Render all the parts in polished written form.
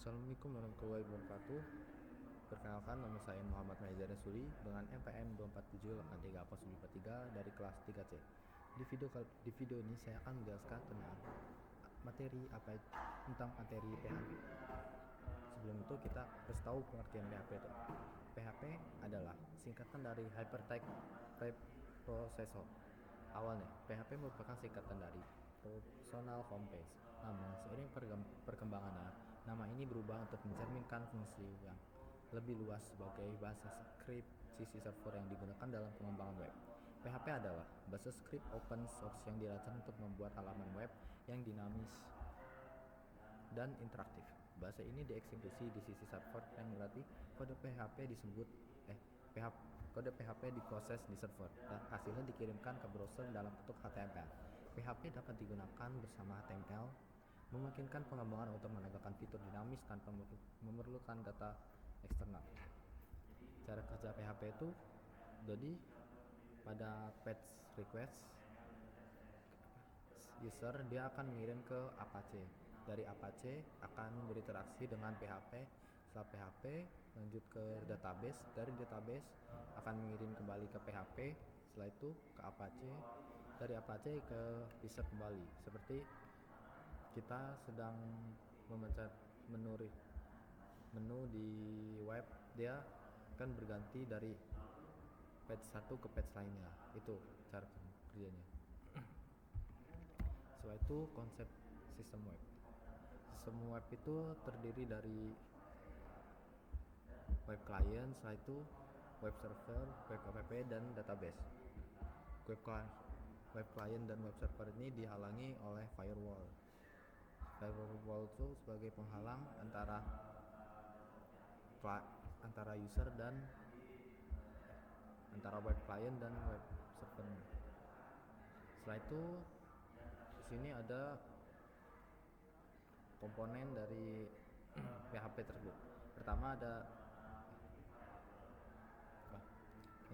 Assalamualaikum warahmatullahi wabarakatuh. Perkenalkan, nama saya Muhammad Maizar Rasuli dengan NPM 2478343 dari kelas 3C. Di video ini saya akan menjelaskan tentang materi PHP. Sebelum itu kita harus tahu pengertian PHP itu. PHP adalah singkatan dari Hypertext Preprocessor. Awalnya, PHP merupakan singkatan dari Personal Home Page. Namun, seiring perkembangannya, nama ini berubah untuk mencerminkan fungsi yang lebih luas sebagai bahasa script sisi server yang digunakan dalam pengembangan web. PHP adalah bahasa script open source yang dirancang untuk membuat halaman web yang dinamis dan interaktif. Bahasa ini dieksekusi di sisi server yang berarti kode PHP diproses di server dan hasilnya dikirimkan ke browser dalam bentuk HTML. PHP dapat digunakan bersama HTML, memungkinkan pengembangan untuk menambahkan fitur dinamis tanpa memerlukan data eksternal. Cara kerja PHP itu jadi pada page request user dia akan mengirim ke Apache. Dari Apache akan berinteraksi dengan PHP. Setelah PHP lanjut ke database. Dari database akan mengirim kembali ke PHP. Setelah itu ke Apache. Dari Apache ke user kembali. Seperti kita sedang memencet menu di web, dia akan berganti dari page satu ke page lainnya. Itu cara kerjanya. Setelah itu konsep sistem web. Sistem web itu terdiri dari web client, setelah itu web server, web app, dan database. Web client dan web server ini dihalangi oleh firewall. Firewall itu sebagai penghalang antara user dan antara web client dan web server. Setelah itu di sini ada komponen dari PHP tersebut. Pertama ada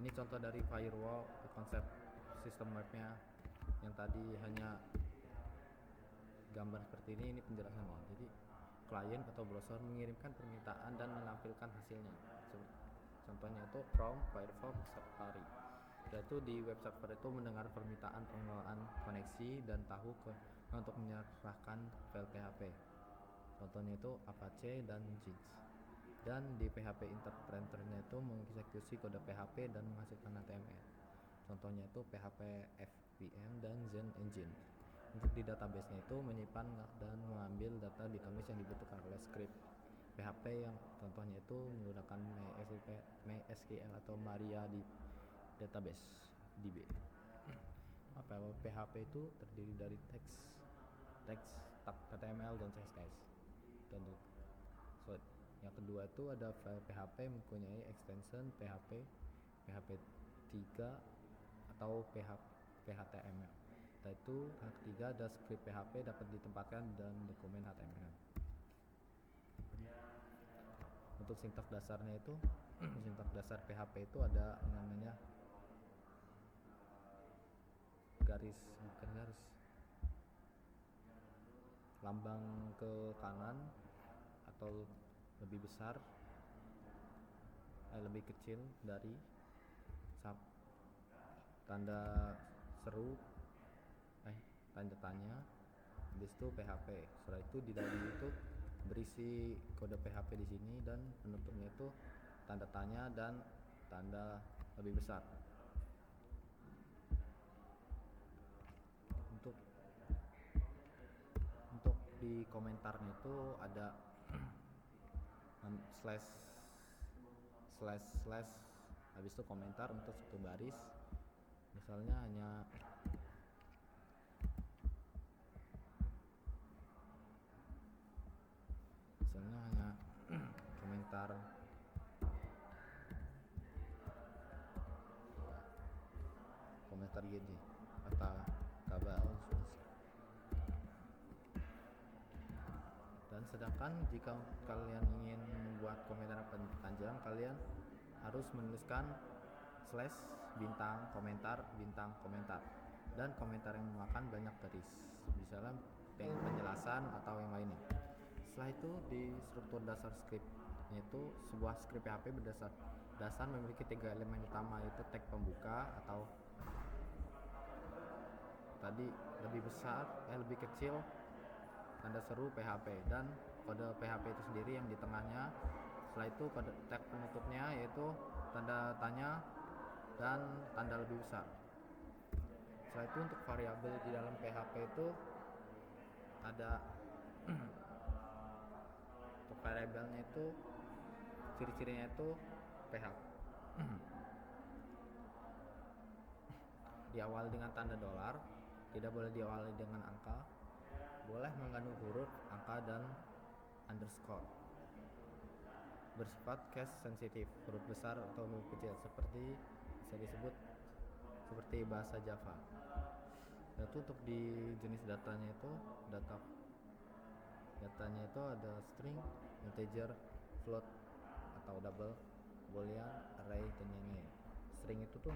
ini contoh dari firewall, konsep sistem webnya yang tadi hanya gambar seperti ini penjelasannya. Jadi klien atau browser mengirimkan permintaan dan menampilkan hasilnya. Contohnya itu Chrome, Firefox, Safari. Yaitu di web server itu mendengar permintaan pengelolaan koneksi dan tahu untuk menyerahkan file PHP. Contohnya itu Apache dan Jinx. Dan di PHP interpreternya itu mengeksekusi kode PHP dan menghasilkan HTML. Contohnya itu PHP FVM dan Zen Engine. Untuk di database-nya itu menyimpan dan mengambil data dinamis yang dibutuhkan oleh script PHP yang contohnya itu menggunakan MySQL atau Maria di database DB. PHP itu terdiri dari teks, HTML dan CSS. Dan yang kedua itu ada file PHP mempunyai extension PHP 3 atau PHTML. Setelah itu yang ketiga ada script PHP dapat ditempatkan dalam dokumen HTML. Untuk sintaks dasarnya itu sintaks dasar PHP itu ada namanya lambang ke kanan atau lebih besar lebih kecil dari tanda seru tanda tanya, habis itu PHP. Setelah itu di dalam itu berisi kode PHP di sini dan penutupnya itu tanda tanya dan tanda lebih besar. Untuk di komentarnya itu ada slash habis itu komentar untuk satu baris. Misalnya hanya komentar gini kata kabar. Dan sedangkan jika kalian ingin membuat komentar panjang, kalian harus menuliskan slash bintang komentar dan komentar yang memakan banyak garis, misalnya penjelasan atau yang lainnya. Setelah itu di struktur dasar script, yaitu sebuah script PHP dasar memiliki 3 elemen utama, yaitu tag pembuka atau tadi lebih kecil, tanda seru PHP, dan kode PHP itu sendiri yang di tengahnya. Setelah itu kode tag penutupnya yaitu tanda tanya dan tanda lebih besar. Setelah itu untuk variabel di dalam PHP itu ada untuk variabelnya itu ciri-cirinya itu PHP diawali dengan tanda $, tidak boleh diawali dengan angka, boleh mengandung huruf, angka, dan underscore. Bersifat case sensitif, huruf besar atau huruf kecil, bisa disebut seperti bahasa Java. Yaitu untuk di jenis datanya itu datanya itu ada string, integer, float atau double, boolean, array, dan lain-lain. String itu tuh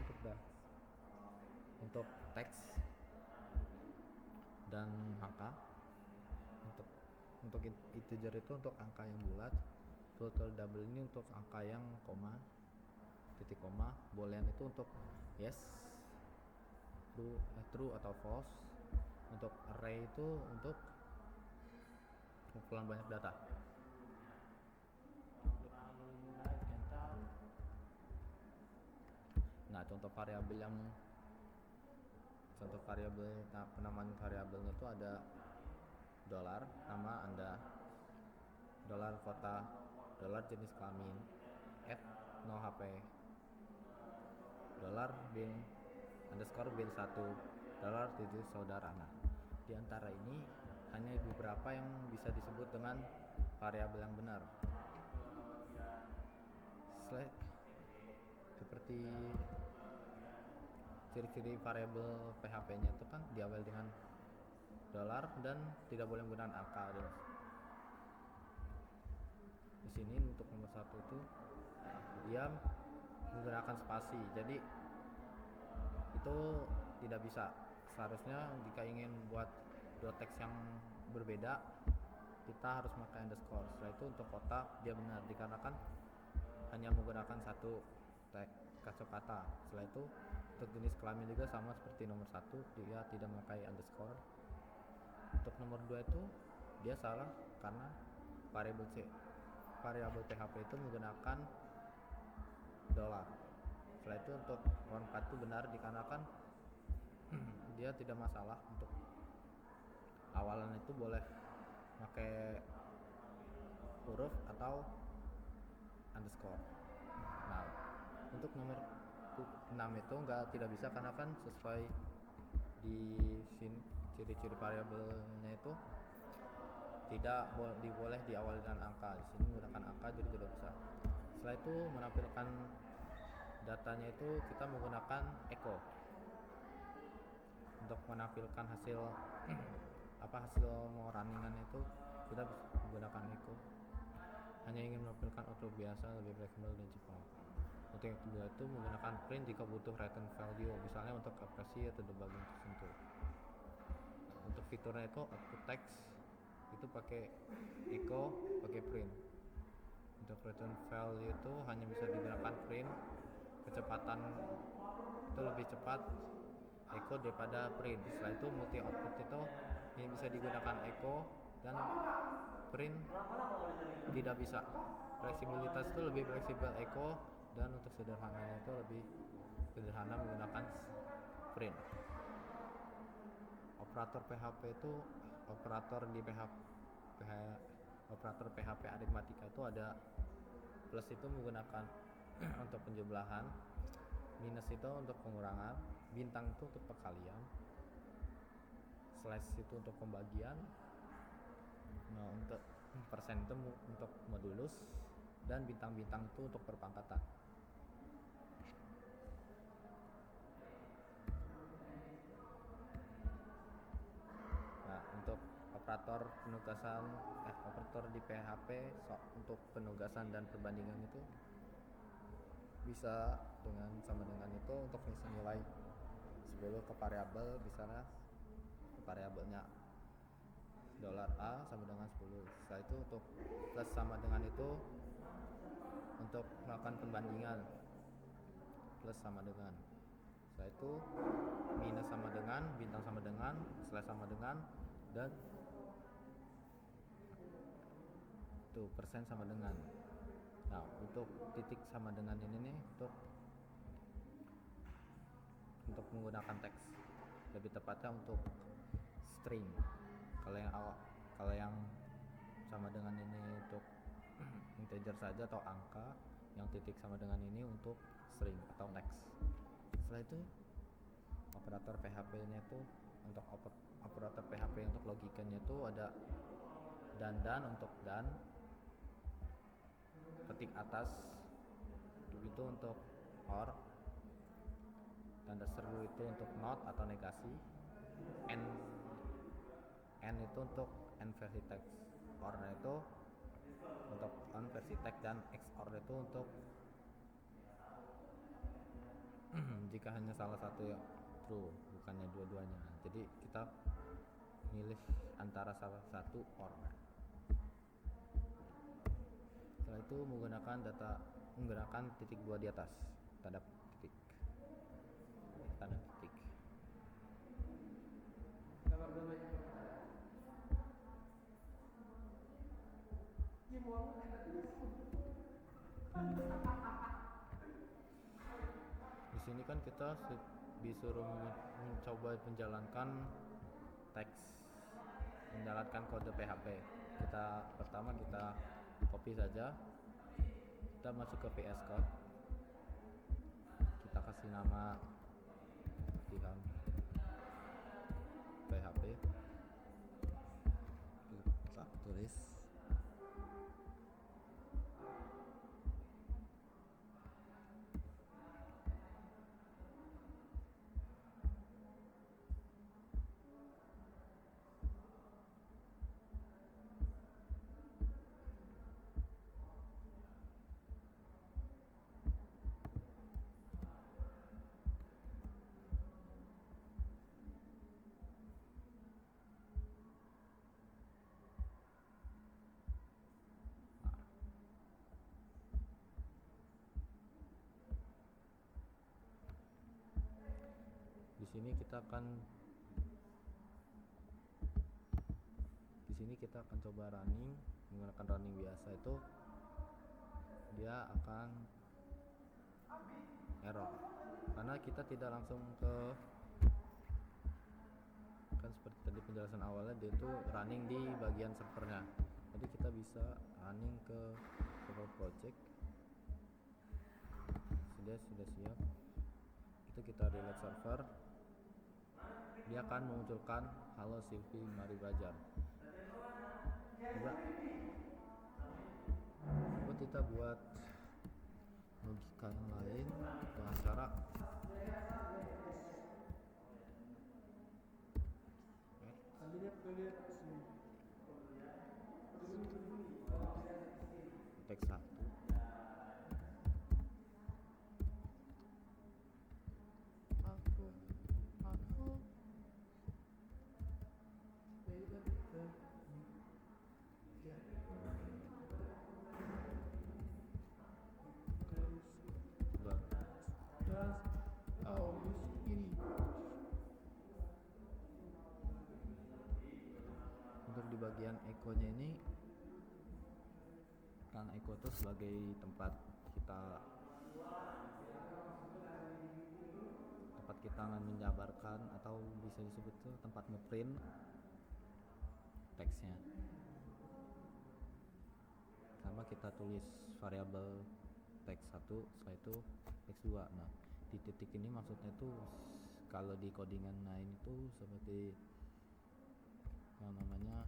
untuk teks dan angka. Untuk integer itu untuk angka yang bulat, float atau double ini untuk angka yang koma, titik koma, boolean itu untuk yes, true atau false. Untuk array itu untuk kumpulan banyak data. Nah, penamaan variabelnya itu ada $, nama Anda, $kota, $jenis kelamin, @0hp, $bin $1, titik saudara. Nah, di antara ini hanya beberapa yang bisa disebut dengan variabel yang benar. Seperti ciri-ciri variabel PHP-nya itu kan diawali dengan $, dan tidak boleh menggunakan angka. Di sini untuk nomor 1 itu dia menggunakan spasi, jadi itu tidak bisa. Seharusnya jika ingin buat dua teks yang berbeda, kita harus pakai underscore. Setelah itu untuk kota dia benar dikarenakan hanya menggunakan satu kata. Setelah itu untuk jenis kelamin juga sama seperti nomor 1, dia tidak memakai underscore. Untuk nomor 2 itu dia salah karena variabel PHP itu menggunakan $. Setelah itu untuk nomor 4 itu benar dikarenakan dia tidak masalah. Untuk awalan itu boleh pakai huruf atau underscore. Nah, untuk nomor 6 itu tidak bisa karena kan sesuai di sini ciri-ciri variabelnya itu tidak boleh diawali dengan angka. Di sini menggunakan angka jadi tidak bisa. Setelah itu menampilkan datanya itu kita menggunakan echo. Untuk menampilkan hasil mau runningan itu kita bisa menggunakan echo. Hanya ingin menampilkan output biasa, lebih fleksibel dan cepat. Untuk yang kedua itu menggunakan print jika butuh return value, misalnya untuk operasi atau debugging tertentu. Untuk fiturnya itu output text itu pakai echo, pakai print. Untuk return value itu hanya bisa digunakan print, kecepatan itu lebih cepat echo daripada print. Setelah itu multi output itu yang bisa digunakan echo dan print tidak bisa. Fleksibilitas itu lebih fleksibel echo, dan untuk sederhananya itu lebih sederhana menggunakan print. Operator PHP itu operator PHP aritmatika itu ada plus itu menggunakan untuk penjumlahan, minus itu untuk pengurangan, bintang itu untuk perkalian, slash itu untuk pembagian, nah untuk persen itu untuk modulus, dan bintang-bintang itu untuk perpangkatan. Nah, untuk operator di PHP untuk penugasan dan perbandingan itu bisa sama dengan itu. Untuk nilai 10 ke variabel, bisa variabelnya $A sama dengan 10. Setelah itu untuk plus sama dengan itu untuk melakukan pembandingan, plus sama dengan, setelah itu minus sama dengan, bintang sama dengan, slash sama dengan, dan tuh persen sama dengan. Nah, untuk titik sama dengan ini nih untuk menggunakan teks, lebih tepatnya untuk string. Kalau yang sama dengan ini untuk integer saja atau angka, yang titik sama dengan ini untuk string atau text. Setelah itu operator PHP-nya itu untuk operator PHP untuk logikanya itu ada dan untuk dan, ketik atas itu untuk or, tanda seru itu untuk not atau negasi, n itu untuk n versi text, or itu untuk on versi text, dan XOR itu untuk jika hanya salah satu ya true, bukannya dua-duanya. Jadi kita milih antara salah satu or. Setelah itu menggunakan titik 2 di atas, tanda titik. Di sini kan kita disuruh mencoba menjalankan kode PHP. Pertama kita copy saja, kita masuk ke VS Code, kita kasih nama pilihan PHP, kita tulis di sini kita akan coba menggunakan running biasa, itu dia akan error karena kita tidak langsung kan seperti tadi penjelasan awalnya, dia itu running di bagian servernya. Jadi kita bisa running ke server project. Sudah siap, itu kita relate server, dia akan memunculkan halo Silvi, mari belajar. Coba kita buat logika yang lain dengan cara teks 1. Untuk di bagian echo-nya ini, kan echo itu sebagai tempat kita menjabarkan atau bisa disebut tuh tempat ngeprint teksnya. Sama kita tulis variabel teks 1, setelah itu teks 2. Nah, di titik ini maksudnya tuh kalau di codingan lain itu seperti yang namanya,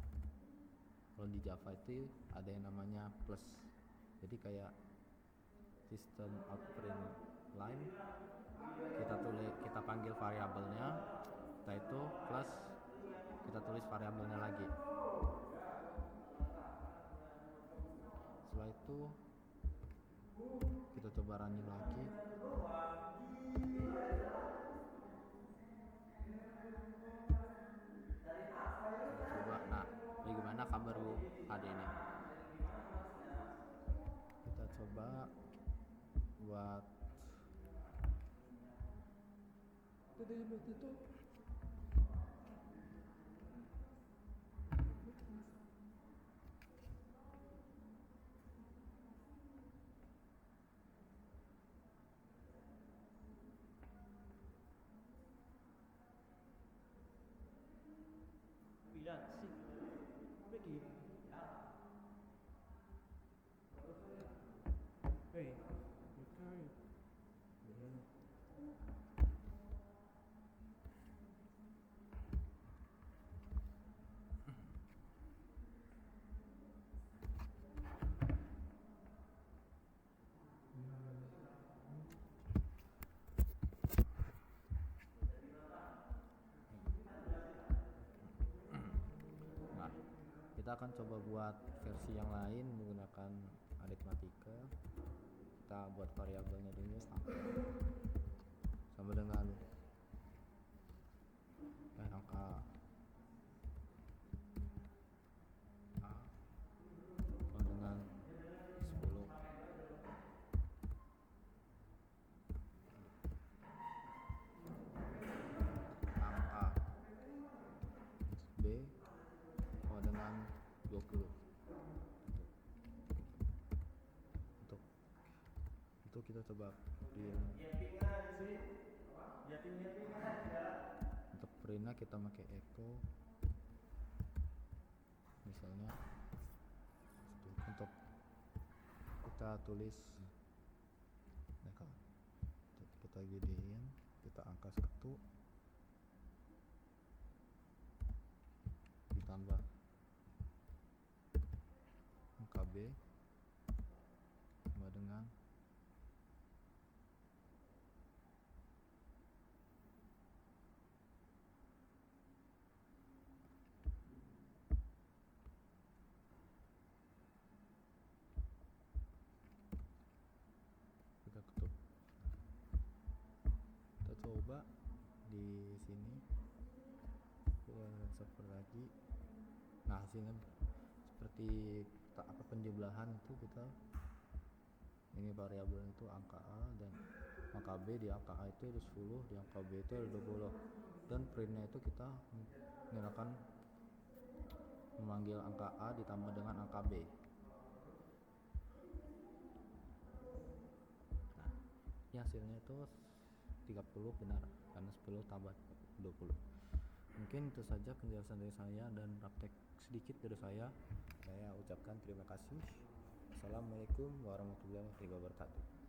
kalau di Java itu ada yang namanya plus. Jadi kayak system out print line, kita panggil variabelnya, setelah itu plus kita tulis variabelnya lagi. Setelah itu kita coba running lagi. Nah, cara buat nah, kita akan coba buat versi yang lain menggunakan aritmatika. Kita buat variabelnya dulu sama dengan angka A sama dengan 10. Angka B sama dengan 20. Untuk kita coba untuk printnya kita pakai echo misalnya. Untuk kita tulis kita gedein, kita angka 1 ditambah angka B sama dengan kita ketuk. Kita coba di sini seperti lagi. Nah, hasilnya seperti penjumlahan itu kita ini variabel itu angka A dan angka B. Di angka A itu ada 10, di angka B itu ada 20, dan printnya itu kita menggunakan memanggil angka A ditambah dengan angka B. Nah, ini hasilnya itu 30 benar karena 10 tambah 20. Mungkin itu saja penjelasan dari saya dan praktek sedikit dari saya. Saya ucapkan terima kasih. Assalamualaikum warahmatullahi wabarakatuh.